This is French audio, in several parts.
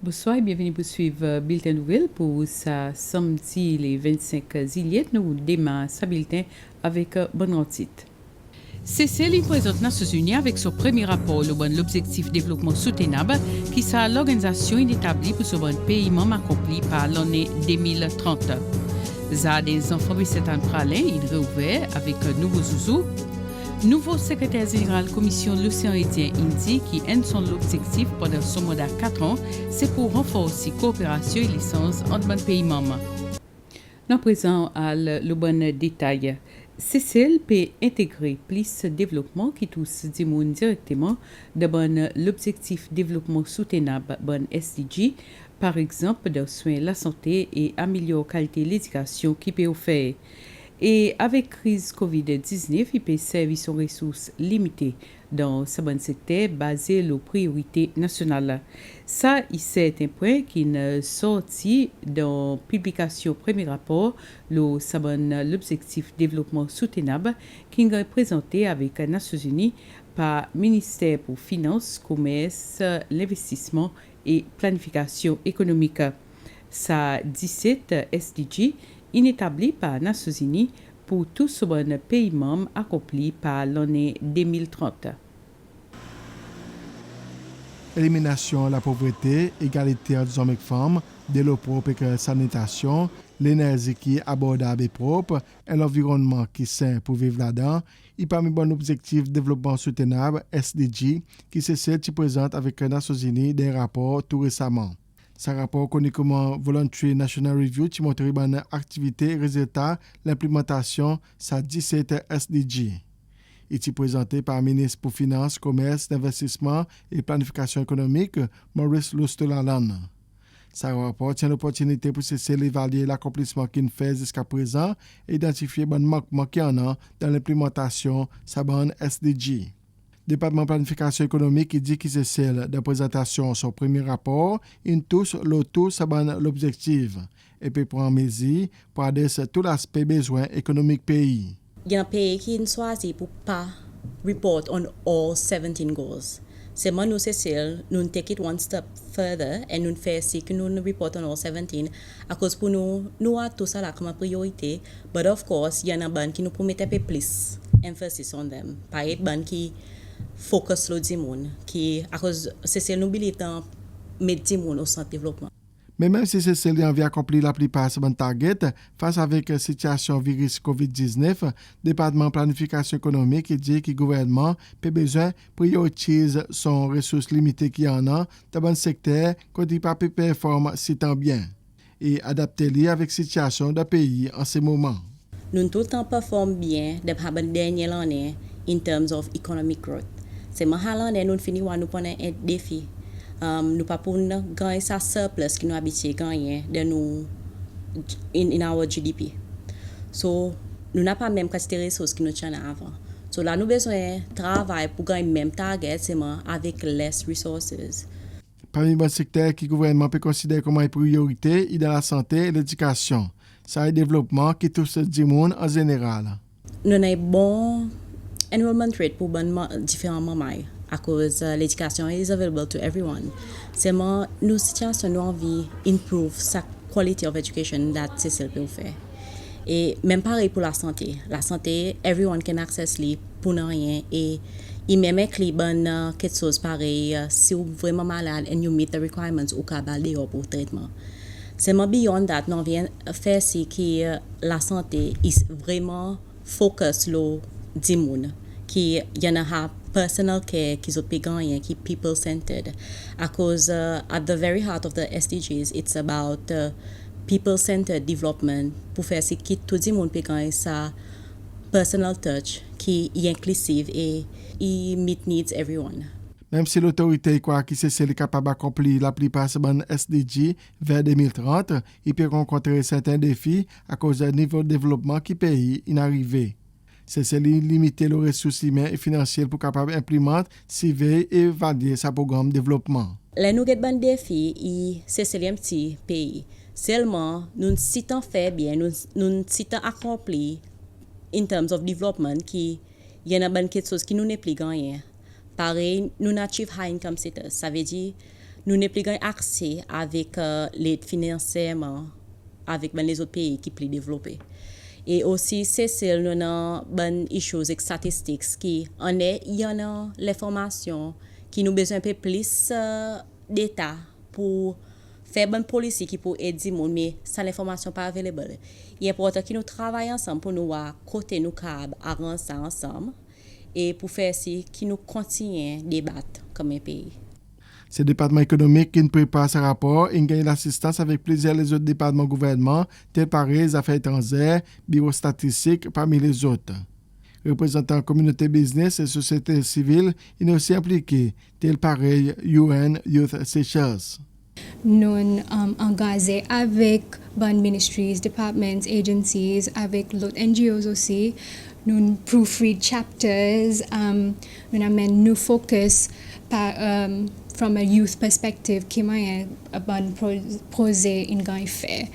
Bonsoir et bienvenue pour suivre Bulletin Nouvelle pour ce samedi les 25 juillet. Nous démarrons ce bulletin avec bon titre. CCL présente les Nations Unies avec son premier rapport l'objectif développement soutenable qui est l'organisation établie pour ce bon pays membre accompli par l'année 2030. Ça des enfants de 7 ans pralin, il réouvert avec un nouveau zouzou. Nouveau secrétaire général commission l'océan Indien Indie qui aide son objectif pendant son mandat 4 ans, c'est pour renforcer coopération et licence entre les pays membres. Nous présent à le bon détail. CCL peut intégrer plus de développement qui touche du monde directement dans l'objectif développement soutenable bon SDG, par exemple dans soins la santé et améliorer la qualité de l'éducation qui peut offrir. Et avec crise COVID-19, il peut servir son ressources limitées dans ce bon secteur basé sur les priorités nationales. Ça, c'est un point qui est sorti dans la publication premier rapport, l'objectif développement soutenable, qui est présenté avec les Nations Unies par le ministère pour Finances, Commerce, l'Investissement et Planification économique. Ça 17 SDG inétabli par les Nations Unies pour tous ce bon pays membres accompli par l'année 2030. Élimination de la pauvreté, égalité entre hommes et femmes, de l'eau propre et la sanitation, l'énergie qui est abordable et propre, et l'environnement qui est sain pour vivre là-dedans, et parmi les objectifs de développement soutenable, SDG, qui c'est celle qui présente avec les Nations Unies des rapports tout récemment. Ce rapport connaît comme Voluntary National Review qui montre les activités et résultats l'implémentation de 17 SDG. Il est présenté par le ministre pour Finances, Commerce, Investissement et Planification économique, Maurice Lustelalan. Ce rapport tient l'opportunité pour cesser d'évaluer l'accomplissement qu'il fait jusqu'à présent et identifier les manquements qu'il y en a dans l'implémentation de SDG. Département de planification économique qui dit que c'est celle de présentation son premier rapport, il touche l'auto saban l'objectif et peut prendre mesure pour adresser tout l'aspect besoin économique pays. Il y a un pays qui choisit pour pas report on all 17 goals. C'est moi nous c'est celle nous take it one step further et nous faire si que nous report on all 17 à cause pour nous a tout ça là comme priorité, but of course il y a un ban qui nous promet un peu plus emphasis on them. Par exemple ban qui focus le monde qui à cause c'est nous militant mettre du monde au centre développement. Mais même si c'est a envie d'accomplir la plupart de ses targets, face avec la situation virus COVID-19, le département de planification économique dit que le gouvernement peut besoin prioriser son ressources limitées qu'il y en a dans le secteur quand il ne peut pas performer si tant bien et adapter-les avec la situation du pays en ce moment. Nous tout le temps performons bien depuis la dernière année in terms of economic growth. C'est l'année nous finissons nous prendre un défi. Nous pas pour gagner ça surplus qui nous habitué gagner de nous in our GDP. So nous n'a pas même quantité de ressources que nous tiens avant. So là nous besoin travailler pour gagner même target seulement avec less resources. Parmi les secteurs que le gouvernement peut considérer comme une priorité, il y a la santé et l'éducation. C'est un développement qui touche le monde en général. Nous avons un bon enrollment rate pour différents moments. À cause l'éducation is available to everyone. Seulement, nous situation nous envie improve sa quality of education that CCL peut faire. Et même pareil pour la santé. La santé, everyone can access li pour ne rien. Et il même écrit quelque chose pareil. Si vous êtes vraiment malade and you meet the requirements, ou capable pour traitement. Seulement beyond that, nous vient faire si que la santé is vraiment focus lo du monde. Qui y en a personal care qui sont gagné qui people centered à cause at the very heart of the SDGs it's about people centered development pour faire ce que tout le monde peut gagner ça personal touch qui est inclusive et meet needs everyone. Même si l'autorité croit que c'est capable d'accomplir la plupart de SDG vers 2030, il peut rencontrer certains défis à cause du niveau de développement qui pays inarrivé. C'est limiter les ressources humaines et financières pour capable implémenter, surveiller et évaluer sa programme de développement. Les nous avons des défis, c'est un petit pays. Seulement, nous sommes fait bien, nous sommes accomplis in terms of development qui y en a quelque chose qui nous n'est plus gagné. Pareil, nous achieve high income status. Ça veut dire nous n'avons plus accès avec les financements avec les autres pays qui sont plus développés. Et aussi, c'est nous avons des choses statistiques qui il y en a l'information qui nous besoin un peu plus d'État pour faire bonne policy qui pour aider les gens, mais ça l'information pas available. Il est important que nous travaillons ensemble pour nous voir côté nous cap arranger ça ensemble et pour faire si qui nous continuer débattre comme un pays. C'est le département économique qui prépare ce rapport et gagne l'assistance avec plusieurs les autres départements gouvernement, tels par les affaires étrangères, bureau statistique parmi les autres. Représentant communauté business et société civile, il est aussi impliqué, tel pareil UN Youth Seychelles. Nous engagés avec bonnes ministries, departments, agencies, avec l'autre NGOs aussi. Nous proofread chapters, nous amène nous focus from a youth perspective qui m'a un bon projet in gain fait.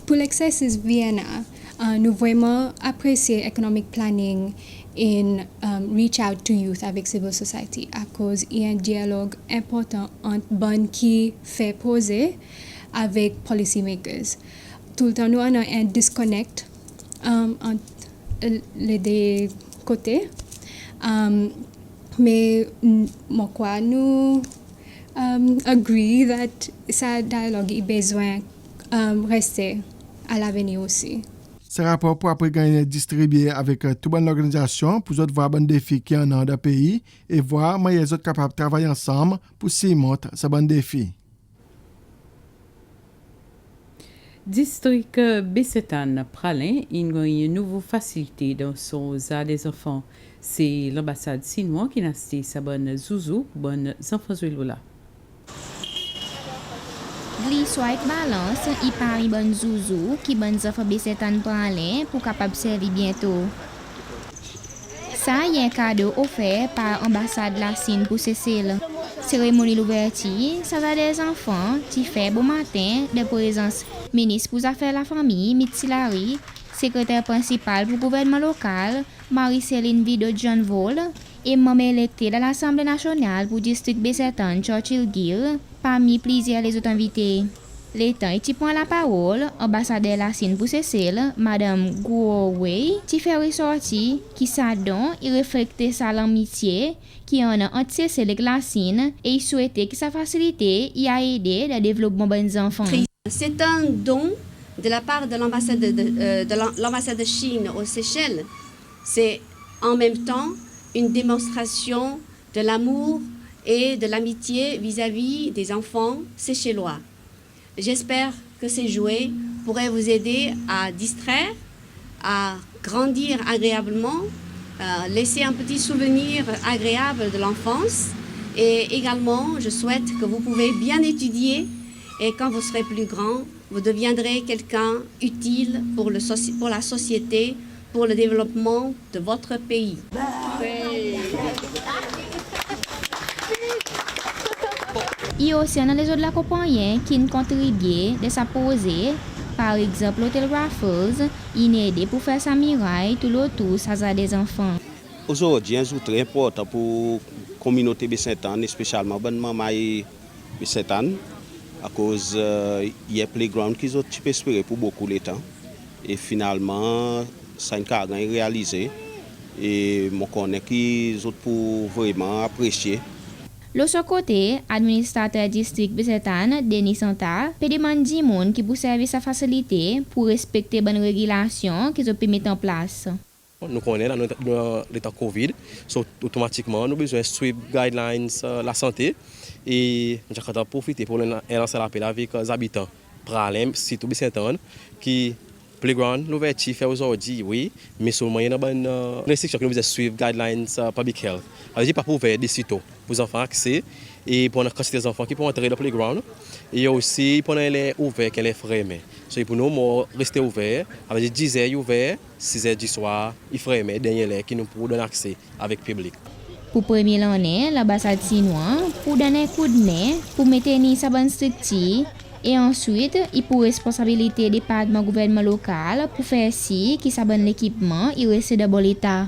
Pour l'Access Vienna, nous vraiment apprécier economic planning in reach out to youth avec civil society à cause il y a un dialogue important entre bonnes qui fait poser avec policy makers. Tout le temps nous avons un disconnect entre les deux côtés. Mais moi quoi nous agree that ça dialogue est besoin rester à l'avenir aussi. Ce rapport pour après gagner distribué avec toute bonne organisation pour autres voir bon défi qui en a dans le pays et voir comment les autres capables de travailler ensemble pour surmonter ce bon défi. District Besetan Pralin, il y a une nouvelle facilité dans son des enfants. C'est l'ambassade chinoise qui a acheté sa bonne zouzou pour bonnes enfants là. Gli swipe balance, il pari bonne zouzou qui bonnes enfants Besetan Pralin pour capable servir bientôt. Ça y est un cadeau offert par l'ambassade la Chine pour Cécile. Cérémonie l'ouverture, ça va des enfants qui fait bon matin de présence ministre pour affaires la famille, Mitsilari, secrétaire principal pour gouvernement local, Marie-Céline Vido John Vol, et membre électé de l'Assemblée nationale pour district Besetan Churchill Gill, parmi plusieurs les autres invités. L'État qui prend la parole, ambassadeur la Chine pour Cécile, Madame Guo Wei, qui fait ressortir qui s'adonne et reflète sa l'amitié qui en a entre Cécile et la Chine et il souhaitait que sa facilité y a aidé le développement des enfants. C'est un don de la part de l'ambassade de Chine aux Seychelles. C'est en même temps une démonstration de l'amour et de l'amitié vis-à-vis des enfants séchellois. J'espère que ces jouets pourraient vous aider à distraire, à grandir agréablement, laisser un petit souvenir agréable de l'enfance. Et également, je souhaite que vous pouvez bien étudier et quand vous serez plus grand, vous deviendrez quelqu'un utile pour la société, pour le développement de votre pays. Il y a aussi les autres de la compagnie qui contribuent de sa posée. Par exemple, l'hôtel Raffles, il est aidé pour faire sa muraille tout autour ça des enfants. Aujourd'hui, un jour très important pour la communauté Besetan, spécialement bonne maman Besetan, à cause il y a playground qui ont espéré pour beaucoup de temps. Et finalement, ça a été réalisé. Et je connais qu'ils ont pour vraiment apprécier. L'autre côté, administrateur district Besetan, Denis Santa, peut demander aux gens qui pour servir sa facilité pour respecter les bonnes régulations qu'ils ont pu mettre en place. Nous connaissons dans l'état Covid, automatiquement nous avons besoin de suivre les guidelines la santé et nous avons profité pour lancer l'appel avec les habitants Pralin, surtout Besetan, qui playground l'ouverture fait aujourd'hui, oui, mais seulement il y a une restriction que nous devons suivre guidelines public health. Alors, pas pour ouvrir des sites pour les enfants accès et pour la quantité des enfants qui peuvent entrer dans le playground. Et aussi pour les ouverts qu'elle est fermée. So, pour nous, rester ouverts, avec 10 heures ouverts, 6 heures du soir, il fermé, dernier qui nous pour donner accès avec le public. Pour premier l'année, l'ambassade chinoise pour donner un coup de nez, pour maintenir sa bonne structure. Et ensuite, il pour responsabilité du département gouvernement local pour faire si qui s'abonne l'équipement il reste de bon état.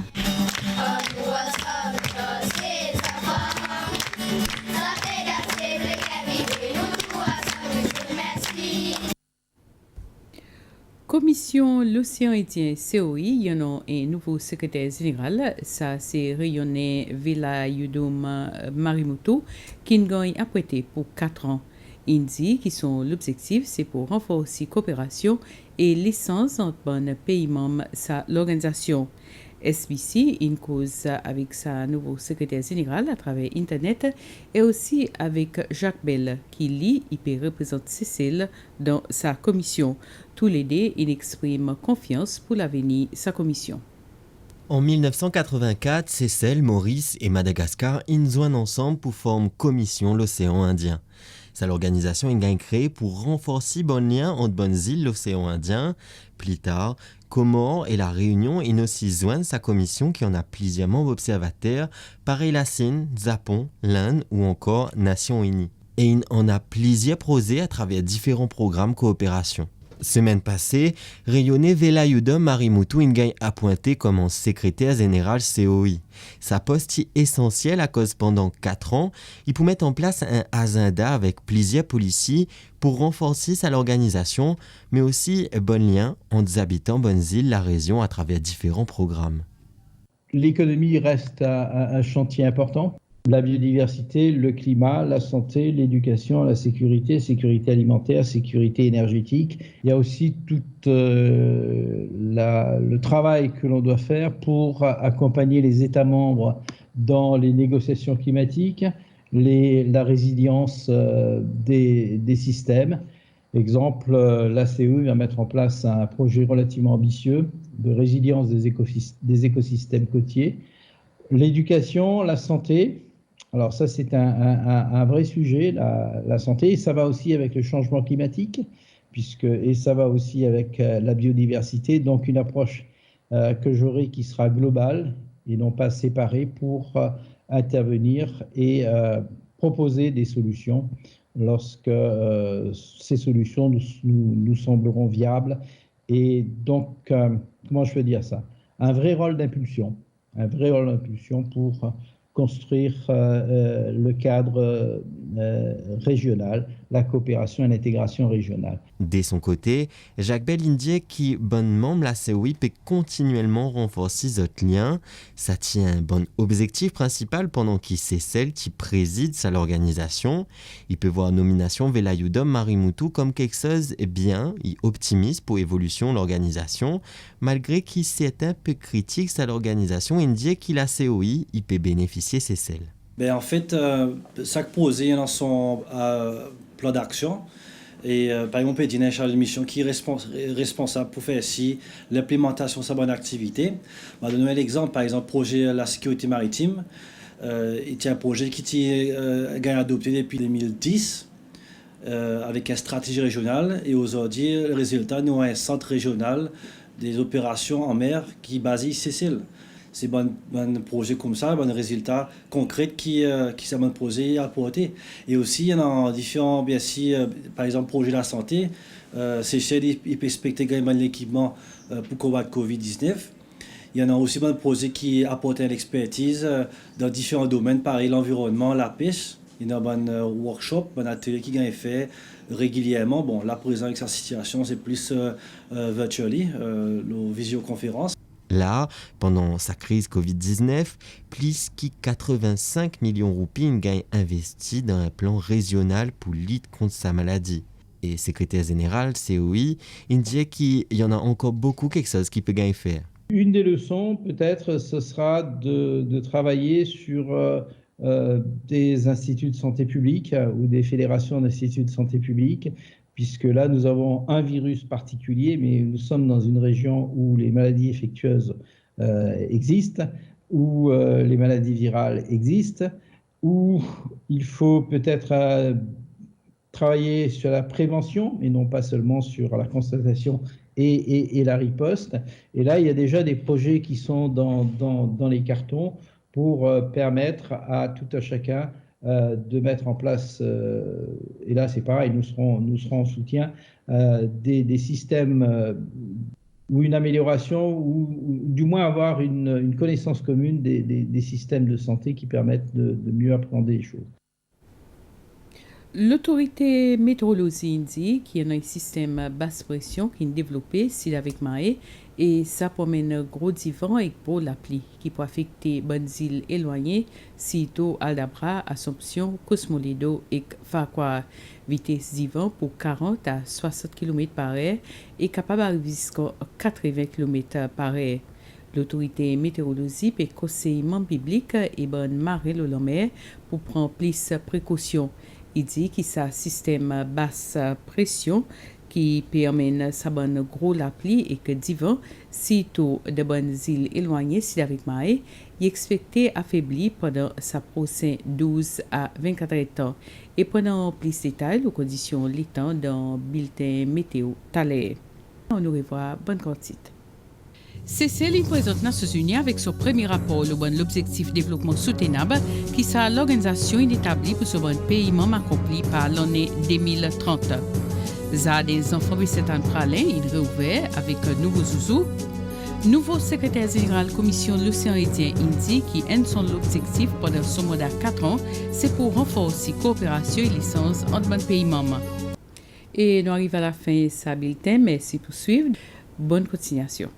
Commission l'océan Indien COI, il y en a un nouveau secrétaire général, ça c'est Rayonné Velayudom Marimutu, qui gagne apprêté pour 4 ans. Il dit que l'objectif c'est pour renforcer la coopération et l'essence entre les pays membres de l'organisation. SBC, une cause avec sa nouveau secrétaire général à travers Internet et aussi avec Jacques Bell, qui lui, il peut représenter Cécile dans sa commission. Tous les deux, ils expriment confiance pour l'avenir de sa commission. En 1984, Seychelles, Maurice et Madagascar ils joignent ensemble pour former Commission l'océan Indien. C'est l'organisation est créée pour renforcer bon lien entre bonnes îles l'océan Indien. Plus tard, Comores et la Réunion ils aussi joignent sa commission qui en a plusieurs membres observateurs, pareil la Chine, Japon, l'Inde ou encore Nations Unies. Et il en a plusieurs projets à travers différents programmes coopération. Semaine passée, Rayonné Velayudom Marimutu est appointé comme secrétaire général COI. Sa poste est essentielle à cause pendant 4 ans, il peut mettre en place un agenda avec plusieurs policiers pour renforcer l'organisation, mais aussi bon lien entre les habitants bonnes îles, la région à travers différents programmes. L'économie reste un chantier important. La biodiversité, le climat, la santé, l'éducation, la sécurité alimentaire, sécurité énergétique. Il y a aussi tout le travail que l'on doit faire pour accompagner les États membres dans les négociations climatiques, la résilience des systèmes. Exemple, l'ACE va mettre en place un projet relativement ambitieux de résilience des écosystèmes côtiers. L'éducation, la santé. Alors ça, c'est un vrai sujet, la santé, et ça va aussi avec le changement climatique, et ça va aussi avec la biodiversité, donc une approche que j'aurai qui sera globale et non pas séparée pour intervenir et proposer des solutions lorsque ces solutions nous sembleront viables. Et donc, comment je peux dire ça ? Un vrai rôle d'impulsion pour construire le cadre régional, la coopération et l'intégration régionale. De son côté, Jacques Bell indique que bon membre la COI peut continuellement renforcer ce lien. Ça tient un bon objectif principal pendant qu'il c'est celle qui préside l'organisation. Il peut voir nomination Velayudom Marimutu comme quelque chose de bien et optimiste pour l'évolution de l'organisation, malgré qu'il c'est un peu critique à l'organisation indique que la COI il peut bénéficier c'est celle. En fait, ça posé dans son plan d'action. Et par exemple, il y a une charge de mission qui est responsable pour faire ici l'implémentation de sa bonne activité. Je vais donner l'exemple, par exemple, projet la sécurité maritime. Il y a un projet qui est adopté depuis 2010 avec une stratégie régionale. Et aujourd'hui, le résultat, nous avons un centre régional des opérations en mer qui est basé à Seychelles. C'est un projet comme ça, un résultat concret qui s'est bon projet à apporter. Et aussi, il y a différents, bien sûr, par exemple, projet de la santé. Seychelles, il peut respecter également l'équipement pour combattre Covid-19. Il y en a aussi un projet qui apporte une expertise dans différents domaines, pareil, l'environnement, la pêche. Il y a un workshop, un atelier qui est fait régulièrement. Bon, là, présent avec sa situation, c'est plus virtually, la visioconférence. Là, pendant sa crise Covid-19, plus de 85 millions de roupies ont investi dans un plan régional pour lutter contre sa maladie. Et secrétaire général, COI, il dit qu'il y en a encore beaucoup quelque chose qui peut faire. Une des leçons, peut-être, ce sera de travailler sur des instituts de santé publique ou des fédérations d'instituts de santé publique, puisque là, nous avons un virus particulier, mais nous sommes dans une région où les maladies infectieuses existent, où les maladies virales existent, où il faut peut-être travailler sur la prévention, et non pas seulement sur la constatation et la riposte. Et là, il y a déjà des projets qui sont dans les cartons pour permettre à tout un chacun de mettre en place, et là c'est pareil, nous serons en soutien, des systèmes ou une amélioration, ou du moins avoir une connaissance commune des systèmes de santé qui permettent de mieux appréhender les choses. L'autorité météorologie dit qu'il y a un système basse pression qui est développé ici avec Maé et ça promène un gros divan et pour la pluie qui peut affecter bonnes îles éloignées, Sito, Aldabra, Assomption, Cosmoledo et Farquhar. Vitesse divan pour 40 à 60 km par heure et capable d'arriver jusqu'à 80 km par heure. L'autorité météorologique et conseillement public et bonne marée le mer pour prendre plus de précautions. Il dit qu'il y a un système basse pression qui permet sa bonne gros la pluie et que divan, sitôt de bonnes îles éloignées, si avec Maé, il est expecté affaibli pendant sa prochaine 12 à 24 heures. Et pendant plus de détails, aux conditions l'étant dans le bulletin météo Thaler. On nous revoit, bonne quantité. CCL présente Nations Unies avec son premier rapport le bon l'objectif développement soutenable qui sera l'organisation établie pour ce bon pays membre accompli par l'année 2030. Ça des enfants de 7 ans pralin, il réouvert avec un nouveau zouzou. Nouveau secrétaire général commission l'océan Indien Indi qui aide son objectif pendant son mandat 4 ans, c'est pour renforcer coopération et licence entre les pays membres. Et nous arrivons à la fin de ce bulletin, merci pour suivre. Bonne continuation.